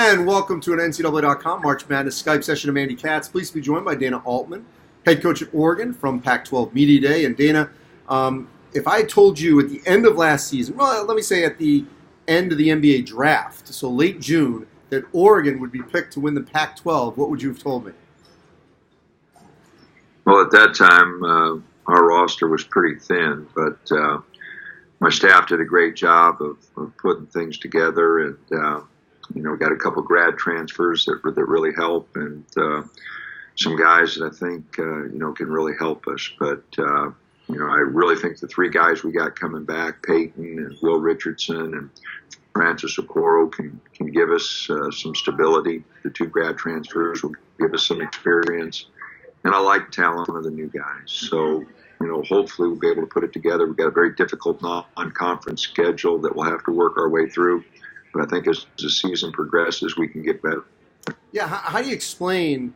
And welcome to an NCAA.com March Madness Skype session of Andy Katz. Pleased to be joined by Dana Altman, head coach at Oregon from Pac-12 Media Day. And Dana, if I told you at the end of last season, well, let me say at the end of the NBA draft, so late June, that Oregon would be picked to win the Pac-12, what would you have told me? Well, at that time, our roster was pretty thin, but my staff did a great job of putting things together, and got a couple grad transfers that really help, and some guys that I think can really help us. But I really think the three guys we got coming back, Peyton and Will Richardson and Francis Okoro, can give us some stability. The two grad transfers will give us some experience, and I like talent of the new guys. So hopefully we'll be able to put it together. We've got a very difficult non-conference schedule that we'll have to work our way through. But I think as the season progresses, we can get better. Yeah, how do you explain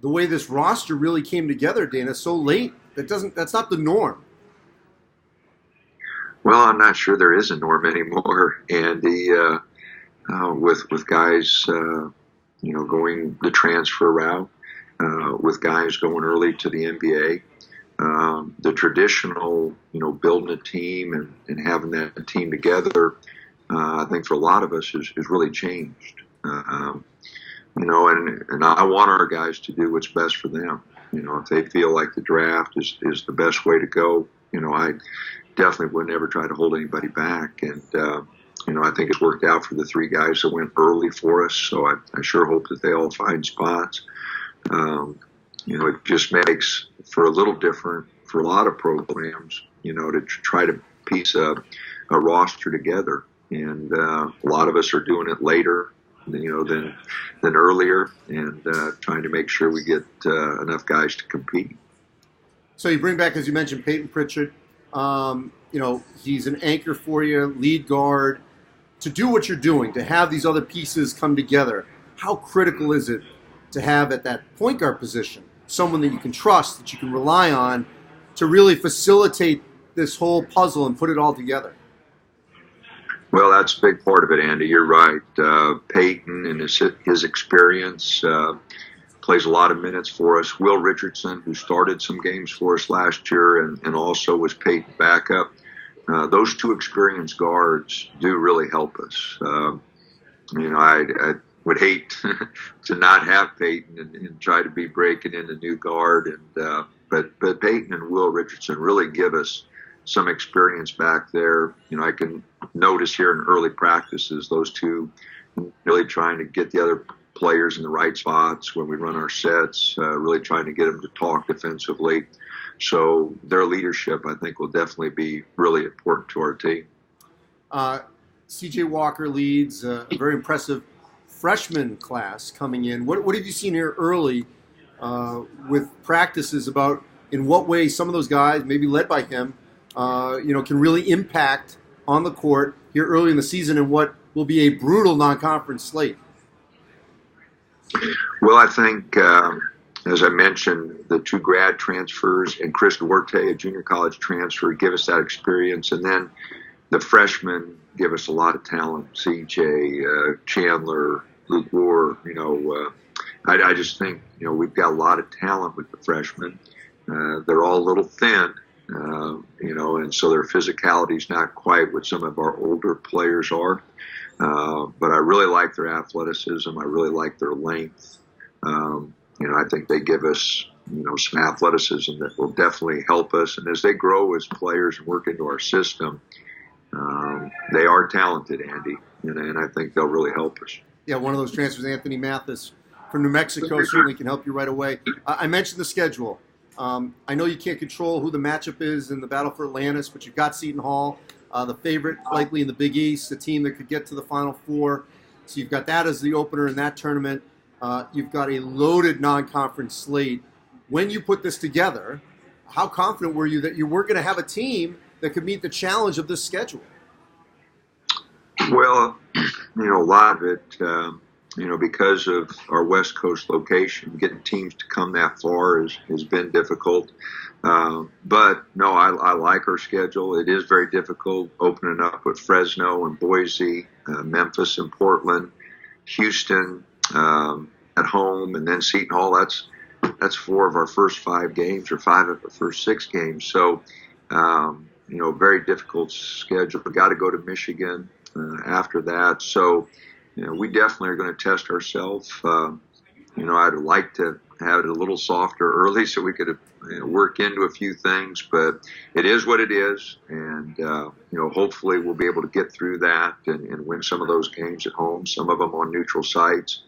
the way this roster really came together, Dana, so late? That's not the norm. Well, I'm not sure there is a norm anymore, Andy. With guys, going the transfer route, with guys going early to the NBA. The traditional, building a team and having that team together, I think for a lot of us has really changed. And I want our guys to do what's best for them. If they feel like the draft is the best way to go, I definitely would never try to hold anybody back. And, I think it's worked out for the three guys that went early for us. So I sure hope that they all find spots. It just makes for a little different for a lot of programs, to try to piece a roster together. And a lot of us are doing it later, than earlier, and trying to make sure we get enough guys to compete. So you bring back, as you mentioned, Peyton Pritchard. He's an anchor for you, lead guard. To do what you're doing, to have these other pieces come together, how critical is it to have at that point guard position someone that you can trust, that you can rely on to really facilitate this whole puzzle and put it all together? Well, that's a big part of it, Andy. You're right. Peyton and his experience plays a lot of minutes for us. Will Richardson, who started some games for us last year and also was Peyton backup. Those two experienced guards do really help us. I would hate to not have Peyton and try to be breaking in a new guard. But Peyton and Will Richardson really give us some experience back there. I can notice here in early practices, those two really trying to get the other players in the right spots when we run our sets, really trying to get them to talk defensively. So their leadership, I think, will definitely be really important to our team. C.J. Walker leads a very impressive freshman class coming in. What have you seen here early with practices about in what way some of those guys, maybe led by him, can really impact on the court here early in the season in what will be a brutal non-conference slate? Well, I think, as I mentioned, the two grad transfers and Chris Duarte, a junior college transfer, give us that experience. And then the freshmen give us a lot of talent. CJ, Chandler, Luke Moore, I just think, we've got a lot of talent with the freshmen. They're all a little thin. And so their physicality is not quite what some of our older players are. But I really like their athleticism. I really like their length. I think they give us, some athleticism that will definitely help us. And as they grow as players and work into our system, they are talented, Andy, and I think they'll really help us. Yeah, one of those transfers, Anthony Mathis from New Mexico, certainly can help you right away. I mentioned the schedule. I know you can't control who the matchup is in the battle for Atlantis, but you've got Seton Hall, the favorite likely in the Big East, a team that could get to the Final Four. So you've got that as the opener in that tournament. You've got a loaded non-conference slate. When you put this together, how confident were you that you were going to have a team that could meet the challenge of this schedule? Well, a lot of it, because of our West Coast location, getting teams to come that far has been difficult. But no, I like our schedule. It is very difficult opening up with Fresno and Boise, Memphis and Portland. Houston at home, and then Seton Hall. That's 4 of our first 5 games, or 5 of our first 6 games. So, very difficult schedule. We got to go to Michigan after that. So, we definitely are going to test ourselves. I'd like to have it a little softer early so we could work into a few things, but it is what it is. And, hopefully we'll be able to get through that and win some of those games at home, some of them on neutral sites.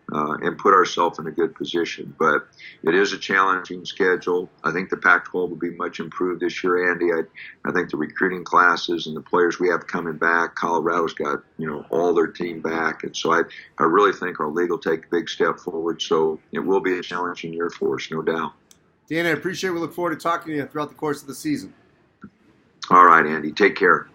And put ourselves in a good position. But it is a challenging schedule. I think the Pac-12 will be much improved this year, Andy. I think the recruiting classes and the players we have coming back, Colorado's got, all their team back. And so I really think our league will take a big step forward. So it will be a challenging year for us, no doubt. Dan, I appreciate it. We look forward to talking to you throughout the course of the season. All right, Andy. Take care.